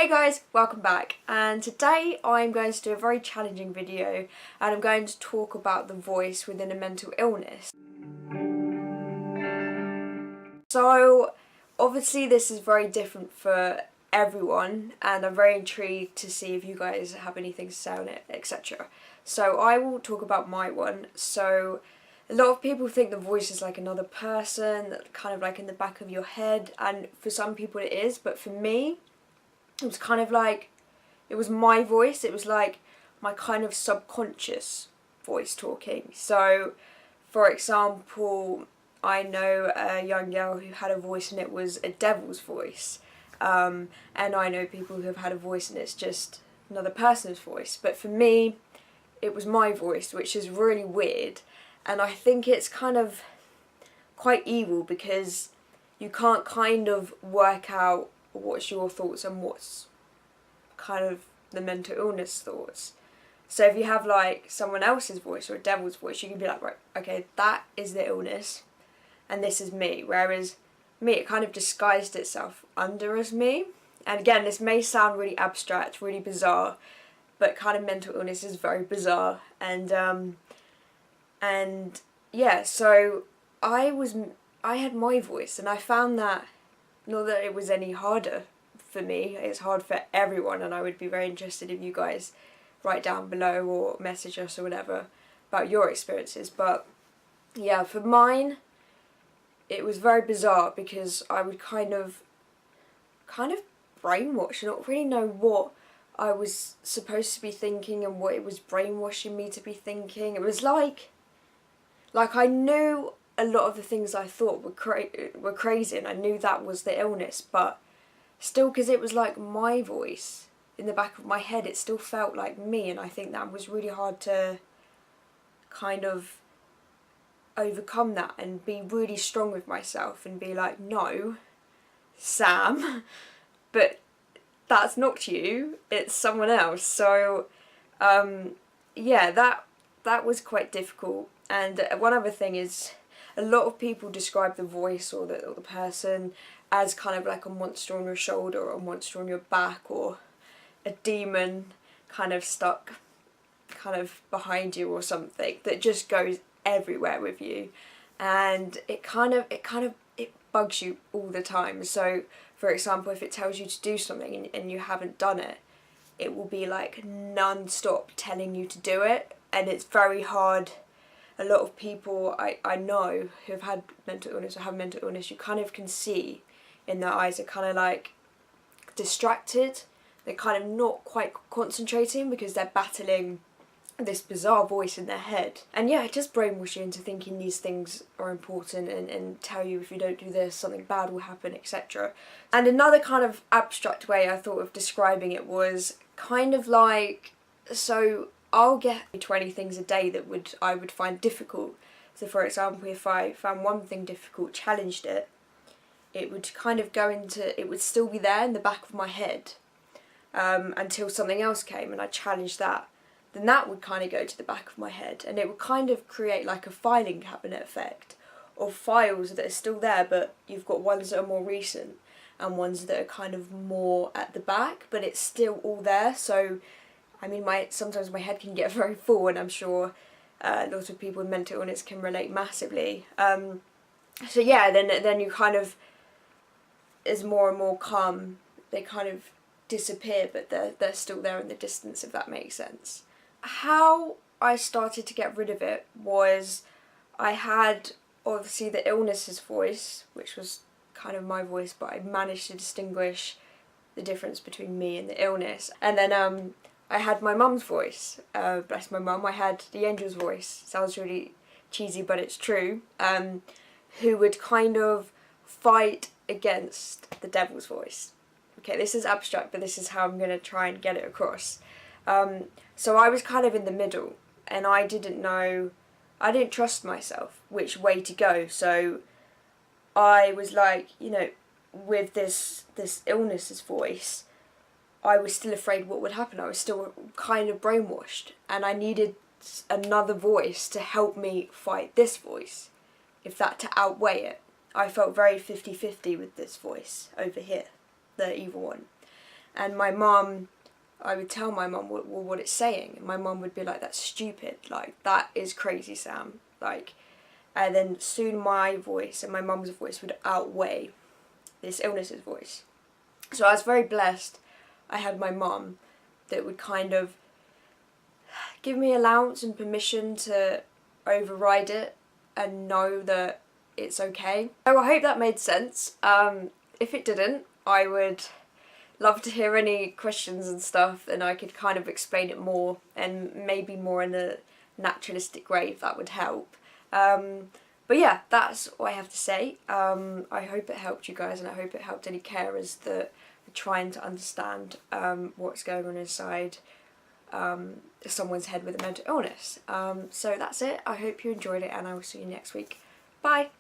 Hey guys, welcome back, and today I'm going to do a very challenging video and I'm going to talk about the voice within a mental illness. So obviously this is very different for everyone and I'm very intrigued to see if you guys have anything to say on it, etc. So I will talk about my one. So a lot of people think the voice is like another person, kind of like in the back of your head, and for some people it is, but for me it was kind of like, it was my voice, it was like my kind of subconscious voice talking. So, for example, I know a young girl who had a voice and it was a devil's voice. And I know people who have had a voice and it's just another person's voice. But for me, it was my voice, which is really weird. And I think it's kind of quite evil because you can't kind of work out what's your thoughts and what's kind of the mental illness thoughts. So if you have like someone else's voice or a devil's voice, you can be like, right, okay, that is the illness and this is me. Whereas me, it kind of disguised itself under as me. And again, this may sound really abstract, really bizarre, but kind of mental illness is very bizarre. And yeah, so I had my voice, and I found that not that it was any harder for me, it's hard for everyone, and I would be very interested if you guys write down below or message us or whatever about your experiences. But yeah, for mine, it was very bizarre because I would kind of brainwash, not really know what I was supposed to be thinking and what it was brainwashing me to be thinking. It was like I knew a lot of the things I thought were crazy, and I knew that was the illness, but still, because it was like my voice in the back of my head, it still felt like me, and I think that was really hard to kind of overcome that and be really strong with myself and be like, no, Sam, but that's not you, it's someone else. So yeah, that was quite difficult. And one other thing is, a lot of people describe the voice or the person as kind of like a monster on your shoulder or a monster on your back or a demon kind of stuck kind of behind you or something that just goes everywhere with you, and it bugs you all the time. So for example, if it tells you to do something and you haven't done it, it will be like non-stop telling you to do it, and it's very hard. A lot of people I know who have had mental illness or have mental illness, you kind of can see in their eyes, they're kind of like distracted, they're kind of not quite concentrating because they're battling this bizarre voice in their head. And yeah, it just brainwashes you into thinking these things are important and tell you if you don't do this, something bad will happen, etc. And another kind of abstract way I thought of describing it was kind of like, so I'll get 20 things a day that I would find difficult. So for example, if I found one thing difficult, challenged it, it would kind of it would still be there in the back of my head until something else came and I challenged that. Then that would kind of go to the back of my head, and it would kind of create like a filing cabinet effect of files that are still there, but you've got ones that are more recent and ones that are kind of more at the back, but it's still all there. So I mean, sometimes my head can get very full, and I'm sure lots of people with mental illness can relate massively. So yeah, then you kind of, as more and more come, they kind of disappear, but they're still there in the distance, if that makes sense. How I started to get rid of it was, I had obviously the illness's voice, which was kind of my voice, but I managed to distinguish the difference between me and the illness. And then I had my mum's voice, bless my mum. I had the angel's voice, sounds really cheesy but it's true, who would kind of fight against the devil's voice. Okay, this is abstract, but this is how I'm going to try and get it across. So I was kind of in the middle, and I didn't trust myself which way to go. So I was like, you know, with this illness's voice, I was still afraid what would happen. I was still kind of brainwashed, and I needed another voice to help me fight this voice, if that to outweigh it. I felt very 50-50 with this voice over here, the evil one. And my mum, I would tell my mum what it's saying, and my mum would be like, that's stupid, like, that is crazy, Sam, like, and then soon my voice and my mum's voice would outweigh this illness's voice. So I was very blessed I had my mum that would kind of give me allowance and permission to override it and know that it's okay. So I hope that made sense. If it didn't, I would love to hear any questions and stuff, and I could kind of explain it more, and maybe more in a naturalistic way if that would help. But yeah, that's what I have to say. I hope it helped you guys, and I hope it helped any carers that are trying to understand what's going on inside someone's head with a mental illness. So that's it. I hope you enjoyed it, and I will see you next week. Bye!